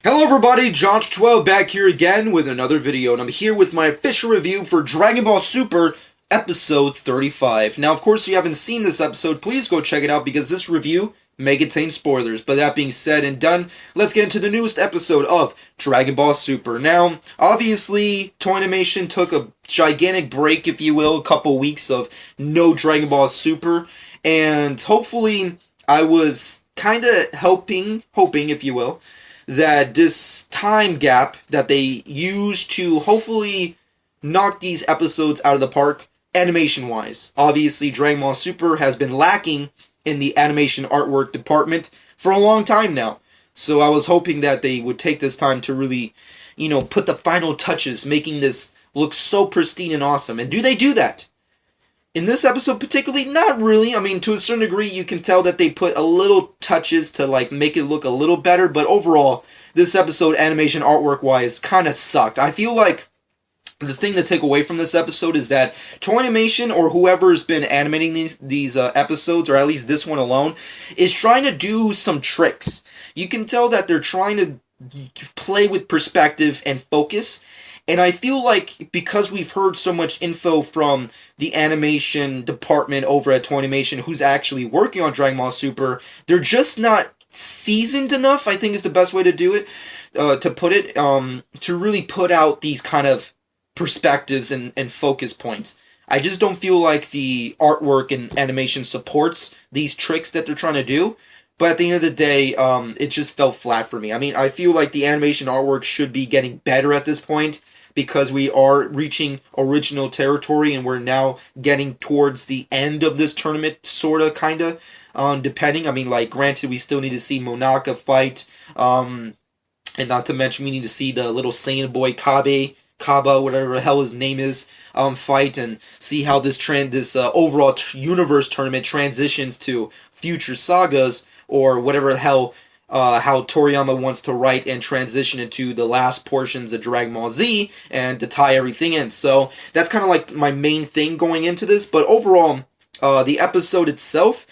Hello everybody, Josh12 back here again with another video, and I'm here with my official review for Dragon Ball Super episode 35. Now, of course, if you haven't seen this episode, please go check it out because this review may contain spoilers. But that being said and done, let's get into the newest episode of Dragon Ball Super. Now, obviously, Toei Animation took a gigantic break, if you will, a couple weeks of no Dragon Ball Super, and hopefully I was kind of hoping, if you will, that this time gap that they use to hopefully knock these episodes out of the park animation-wise. Obviously, Dragon Ball Super has been lacking in the animation artwork department for a long time now. So I was hoping that they would take this time to really, put the final touches, making this look so pristine and awesome. And do they do that? In this episode particularly, not really. I mean, to a certain degree, you can tell that they put a little touches to, make it look a little better. But overall, this episode, animation artwork-wise, kind of sucked. I feel like the thing to take away from this episode is that Toei Animation, or whoever's been animating these episodes, or at least this one alone, is trying to do some tricks. You can tell that they're trying to play with perspective and focus. And I feel like because we've heard so much info from the animation department over at Toei Animation who's actually working on Dragon Ball Super, they're just not seasoned enough, I think is the best way to do it, to put it, to really put out these kind of perspectives and focus points. I just don't feel like the artwork and animation supports these tricks that they're trying to do. But at the end of the day, it just fell flat for me. I mean, I feel like the animation artwork should be getting better at this point because we are reaching original territory and we're now getting towards the end of this tournament, sort of, kind of, depending. I mean, granted, we still need to see Monaka fight, and not to mention we need to see the little Saiyan boy Kaba, whatever the hell his name is, fight, and see how this overall universe tournament transitions to future sagas, or whatever the hell, how Toriyama wants to write and transition into the last portions of Dragon Ball Z, and to tie everything in. So, that's kind of like my main thing going into this, but overall, the episode itself,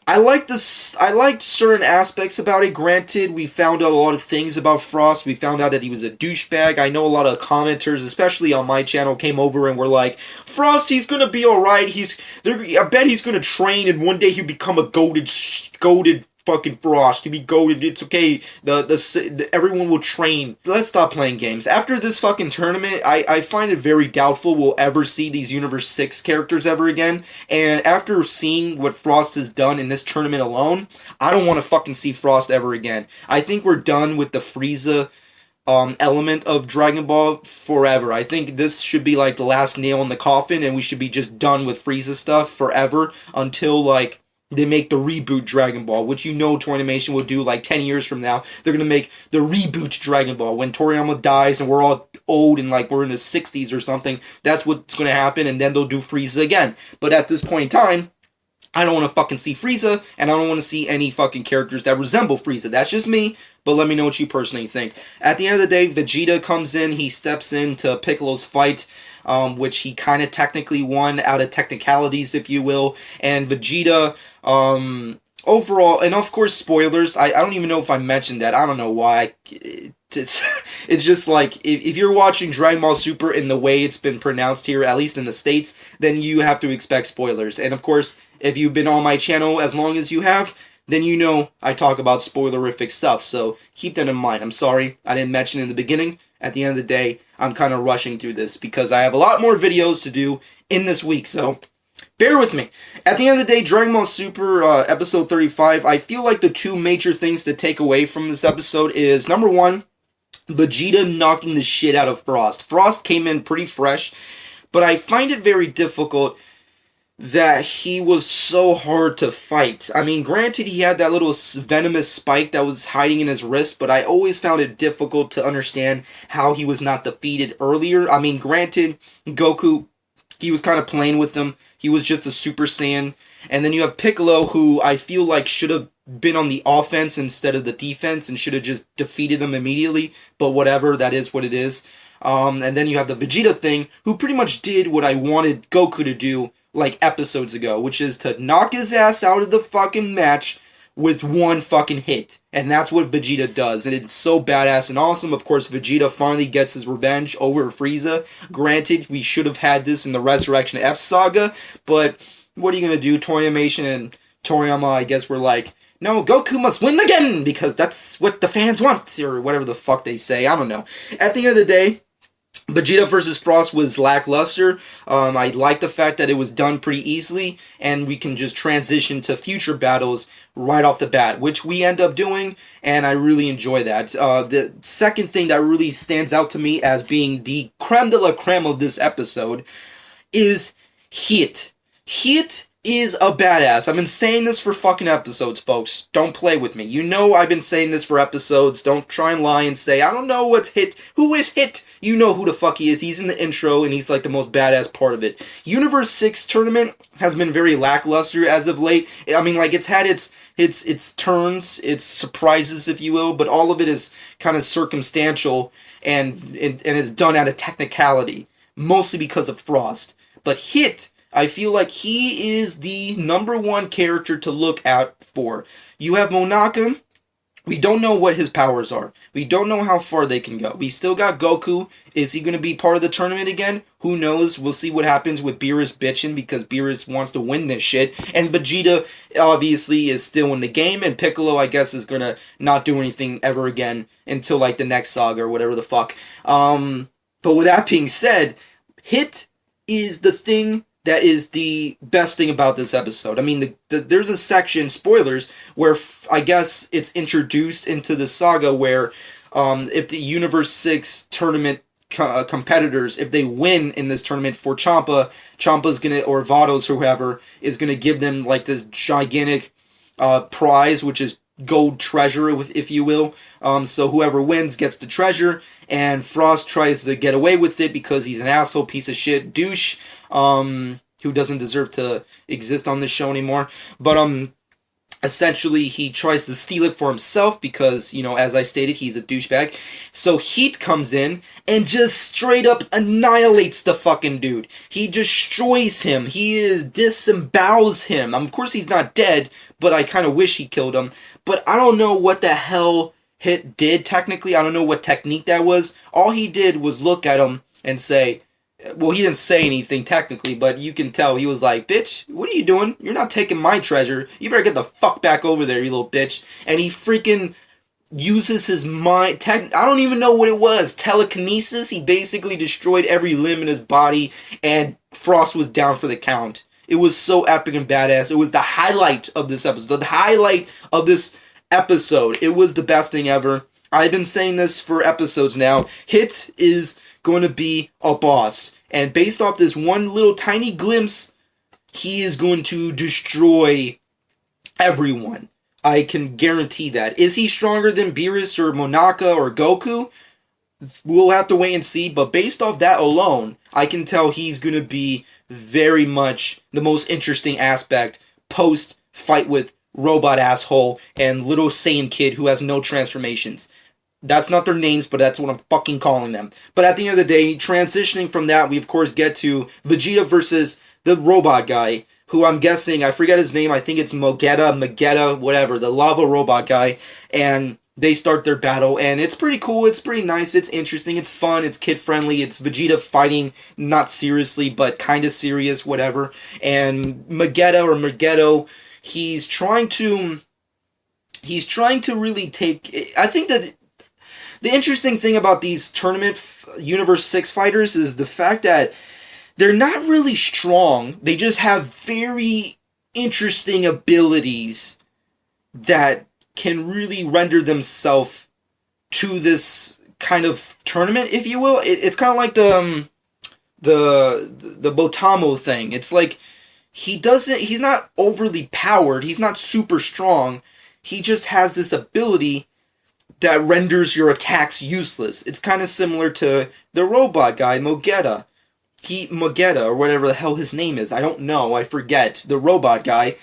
I liked certain aspects about it. Granted, we found out a lot of things about Frost. We found out that he was a douchebag. I know a lot of commenters, especially on my channel, came over and were like, Frost, he's gonna be alright. I bet he's gonna train and one day he'll become a goated fucking Frost. He'll be goated. It's okay. Everyone will train. Let's stop playing games. After this fucking tournament, I find it very doubtful we'll ever see these Universe 6 characters ever again. And after seeing what Frost has done in this tournament alone, I don't want to fucking see Frost ever again. I think we're done with the Frieza element of Dragon Ball forever. I think this should be like the last nail in the coffin, and we should be just done with Frieza stuff forever until they make the reboot Dragon Ball, which Toei Animation will do 10 years from now. They're going to make the reboot Dragon Ball. When Toriyama dies and we're all old and we're in the 60s or something, that's what's going to happen, and then they'll do Frieza again. But at this point in time, I don't want to fucking see Frieza, and I don't want to see any fucking characters that resemble Frieza. That's just me, but let me know what you personally think. At the end of the day, Vegeta comes in, he steps into Piccolo's fight, which he kind of technically won out of technicalities, if you will, and Vegeta, overall, and of course, spoilers, I don't even know if I mentioned that, I don't know why, it's just if you're watching Dragon Ball Super in the way it's been pronounced here, at least in the States, then you have to expect spoilers, and of course, if you've been on my channel as long as you have, then I talk about spoilerific stuff, so keep that in mind. I'm sorry, I didn't mention it in the beginning. At the end of the day, I'm kind of rushing through this because I have a lot more videos to do in this week, so bear with me. At the end of the day, Dragon Ball Super episode 35, I feel like the two major things to take away from this episode is, number one, Vegeta knocking the shit out of Frost. Frost came in pretty fresh, but I find it very difficult that he was so hard to fight. I mean, granted, he had that little venomous spike that was hiding in his wrist, but I always found it difficult to understand how he was not defeated earlier. I mean, granted, Goku, he was kind of playing with him. He was just a Super Saiyan. And then you have Piccolo, who I feel like should have been on the offense instead of the defense and should have just defeated them immediately. But whatever, that is what it is. And then you have the Vegeta thing, who pretty much did what I wanted Goku to do episodes ago, which is to knock his ass out of the fucking match with one fucking hit. And that's what Vegeta does. And it's so badass and awesome. Of course, Vegeta finally gets his revenge over Frieza. Granted, we should have had this in the Resurrection F saga, but what are you going to do? Toei Animation and Toriyama, I guess, were like, no, Goku must win again, because that's what the fans want, or whatever the fuck they say. I don't know. At the end of the day, Vegeta vs. Frost was lackluster. I like the fact that it was done pretty easily, and we can just transition to future battles right off the bat, which we end up doing, and I really enjoy that. The second thing that really stands out to me as being the creme de la creme of this episode is Hit. Hit is a badass. I've been saying this for fucking episodes, folks. Don't play with me. You know I've been saying this for episodes. Don't try and lie and say, I don't know what's Hit. Who is Hit? You know who the fuck he is. He's in the intro, and he's like the most badass part of it. Universe 6 tournament has been very lackluster as of late. I mean, like, it's had its turns, its surprises, if you will, but all of it is kind of circumstantial, and it's done out of technicality, mostly because of Frost. But Hit, I feel like he is the number one character to look out for. You have Monaka. We don't know what his powers are. We don't know how far they can go. We still got Goku. Is he going to be part of the tournament again? Who knows? We'll see what happens with Beerus bitching, because Beerus wants to win this shit. And Vegeta, obviously, is still in the game. And Piccolo, I guess, is going to not do anything ever again until, like, the next saga or whatever the fuck. But with that being said, Hit is the thing that is the best thing about this episode. I mean, there's a section, spoilers, where I guess it's introduced into the saga where if the Universe 6 tournament competitors, if they win in this tournament for Champa's gonna, or Vados or whoever, is gonna give them like this gigantic prize, which is gold treasure, if you will. So whoever wins gets the treasure, and Frost tries to get away with it because he's an asshole, piece of shit, douche, who doesn't deserve to exist on this show anymore. But essentially he tries to steal it for himself because, you know, as I stated, he's a douchebag. So Heat comes in and just straight up annihilates the fucking dude. He destroys him. He disembowels him. Of course he's not dead, but I kind of wish he killed him. But I don't know what the hell Hit did technically. I don't know what technique that was. All he did was look at him and say, well, he didn't say anything technically, but you can tell he was like, bitch, what are you doing? You're not taking my treasure. You better get the fuck back over there, you little bitch. And he freaking uses his mind. I don't even know what it was. Telekinesis. He basically destroyed every limb in his body, and Frost was down for the count. It was so epic and badass. It was the highlight of this episode. The highlight of this episode. It was the best thing ever. I've been saying this for episodes now. Hit is going to be a boss. And based off this one little tiny glimpse, he is going to destroy everyone. I can guarantee that. Is he stronger than Beerus or Monaka or Goku? We'll have to wait and see. But based off that alone, I can tell he's going to be very much the most interesting aspect post-fight with Robot Asshole and Little Saiyan Kid who has no transformations. That's not their names, but that's what I'm fucking calling them. But at the end of the day, transitioning from that, we of course get to Vegeta versus the robot guy, who I'm guessing, I forget his name, I think it's Magetta, whatever, the lava robot guy, and they start their battle, and it's pretty cool, it's pretty nice, it's interesting, it's fun, it's kid-friendly, it's Vegeta fighting, not seriously, but kind of serious, whatever, and Maggetto, he's trying to really take, I think that the interesting thing about these tournament Universe 6 fighters is the fact that they're not really strong. They just have very interesting abilities that can really render themselves to this kind of tournament, if you will. It's kind of like the Botamo thing. It's like he's not overly powered. He's not super strong. He just has this ability that renders your attacks useless. It's kind of similar to the robot guy, Mogetta, or whatever the hell his name is. I don't know. I forget. The robot guy.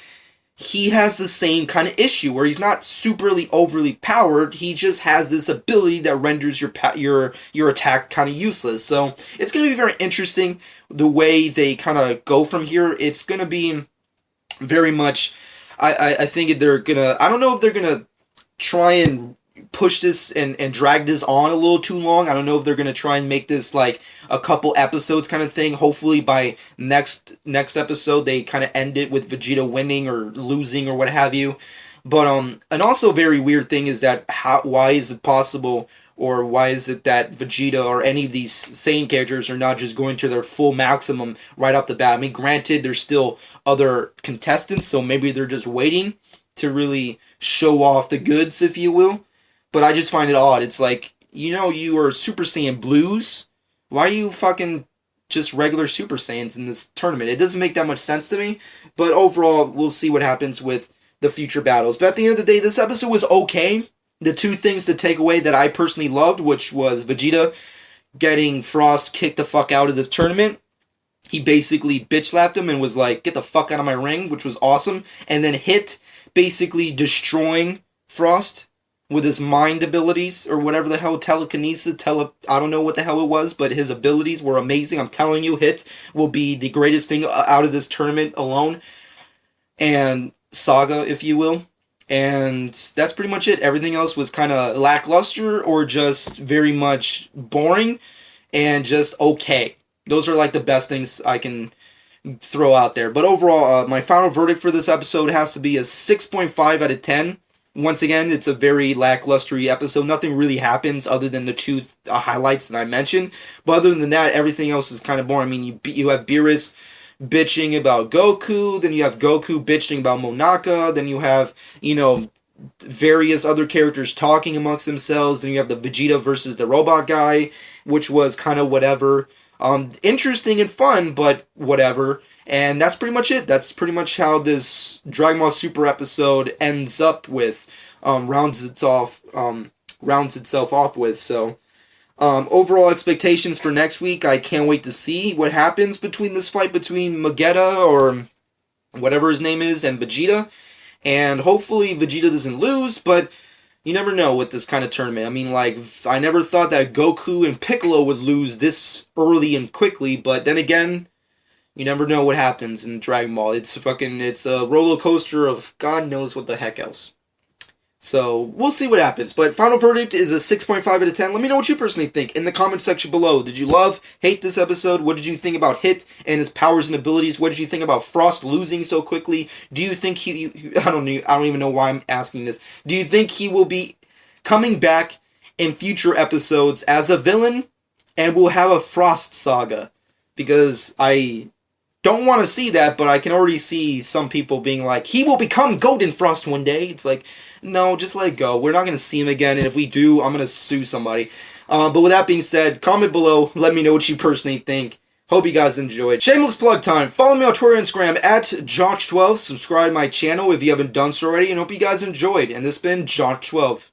He has the same kind of issue where he's not superly overly powered. He just has this ability that renders your attack kind of useless. So it's going to be very interesting the way they kind of go from here. It's going to be very much I think they're gonna. I don't know if they're gonna try and push this and drag this on a little too long. I don't know if they're gonna try and make this like a couple episodes kind of thing. Hopefully by next episode they kind of end it with Vegeta winning or losing or what have you. But and also a very weird thing is that why is it possible, or why is it that Vegeta or any of these Saiyan characters are not just going to their full maximum right off the bat? I mean, granted, there's still other contestants, so maybe they're just waiting to really show off the goods, if you will. But I just find it odd. It's like, you are Super Saiyan Blues. Why are you fucking just regular Super Saiyans in this tournament? It doesn't make that much sense to me. But overall, we'll see what happens with the future battles. But at the end of the day, this episode was okay. The two things to take away that I personally loved, which was Vegeta getting Frost kicked the fuck out of this tournament. He basically bitch slapped him and was like, get the fuck out of my ring, which was awesome. And then Hit basically destroying Frost with his mind abilities, or whatever the hell, telekinesis, I don't know what the hell it was, but his abilities were amazing. I'm telling you, Hit will be the greatest thing out of this tournament alone. And saga, if you will. And that's pretty much it. Everything else was kind of lackluster or just very much boring and just okay. Those are like the best things I can throw out there. But overall, my final verdict for this episode has to be a 6.5 out of 10. Once again, it's a very lackluster episode. Nothing really happens other than the two highlights that I mentioned. But other than that, everything else is kind of boring. I mean, you have Beerus bitching about Goku, then you have Goku bitching about Monaka, then you have, various other characters talking amongst themselves, then you have the Vegeta versus the robot guy, which was kind of whatever. Interesting and fun, but whatever. And that's pretty much it. That's pretty much how this Dragon Ball Super episode ends up with, rounds itself off with, so... overall expectations for next week, I can't wait to see what happens between this fight between Vegeta, or whatever his name is, and Vegeta. And hopefully Vegeta doesn't lose, but you never know with this kind of tournament. I mean, like, I never thought that Goku and Piccolo would lose this early and quickly, but then again, you never know what happens in Dragon Ball. It's a roller coaster of God knows what the heck else. So, we'll see what happens. But final verdict is a 6.5 out of 10. Let me know what you personally think in the comment section below. Did you love, hate this episode? What did you think about Hit and his powers and abilities? What did you think about Frost losing so quickly? Do you think I don't even know why I'm asking this. Do you think he will be coming back in future episodes as a villain? And we'll have a Frost saga? Because I don't want to see that, but I can already see some people being like, he will become Golden Frost one day. It's like, no, just let it go. We're not going to see him again, and if we do, I'm going to sue somebody. But with that being said, comment below. Let me know what you personally think. Hope you guys enjoyed. Shameless plug time. Follow me on Twitter and Instagram at Josh12. Subscribe to my channel if you haven't done so already, and hope you guys enjoyed. And this has been Josh12.